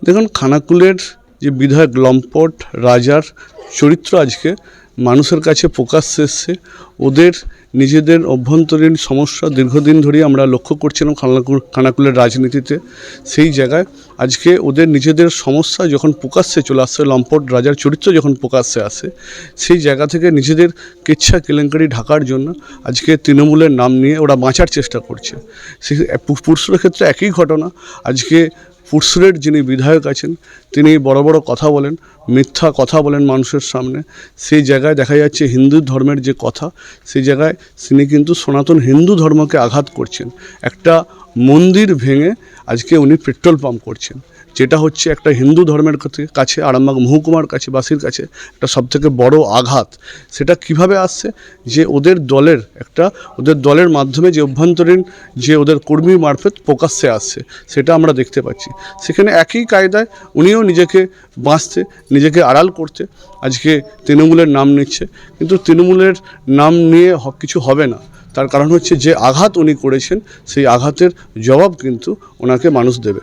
দেখুন, খানাকুলের যে বিধায়ক লম্পট রাজার চরিত্র আজকে মানুষের কাছে প্রকাশ্যে এসছে। ওদের নিজেদের অভ্যন্তরীণ সমস্যা দীর্ঘদিন ধরেই আমরা লক্ষ্য করছিলাম খানাকুলের রাজনীতিতে। সেই জায়গায় আজকে ওদের নিজেদের সমস্যা যখন প্রকাশ্যে চলে আসছে, লম্পট রাজার চরিত্র যখন প্রকাশ্যে আসে, সেই জায়গা থেকে নিজেদের কেচ্ছা কেলেঙ্কারি ঢাকার জন্য আজকে তৃণমূলের নাম নিয়ে ওরা বাঁচার চেষ্টা করছে। পুরসুরের ক্ষেত্রে একই ঘটনা। আজকে পুরসুরের যিনি বিধায়ক আছেন তিনি বড় বড় কথা বলেন, মিথ্যা কথা বলেন মানুষের সামনে। সেই জায়গায় দেখা যাচ্ছে হিন্দু ধর্মের যে কথা, সেই জায়গায় তিনি কিন্তু সনাতন হিন্দু ধর্মকে আঘাত করছেন। একটা মন্দির ভেঙে আজকে উনি পেট্রোল পাম্প করছেন, যেটা হচ্ছে একটা হিন্দু ধর্মের কাছে, আরামবাগ মহকুমার কাছে, বাসীর কাছে একটা সবথেকে বড় আঘাত। সেটা কিভাবে আসছে, যে ওদের দলের মাধ্যমে যে অভ্যন্তরীণ যে ওদের কর্মী মারফত প্রকাশ্যে আসছে, সেটা আমরা দেখতে পাচ্ছি। সেখানে একই কায়দায় উনিও নিজেকে বাঁচতে, নিজেকে আড়াল করতে আজকে তৃণমূলের নাম নিচ্ছে। কিন্তু তৃণমূলের নাম নিয়ে কিছু হবে না। তার কারণ হচ্ছে যে আঘাত উনি করেছেন, সেই আঘাতের জবাব কিন্তু ওনাকে মানুষ দেবে।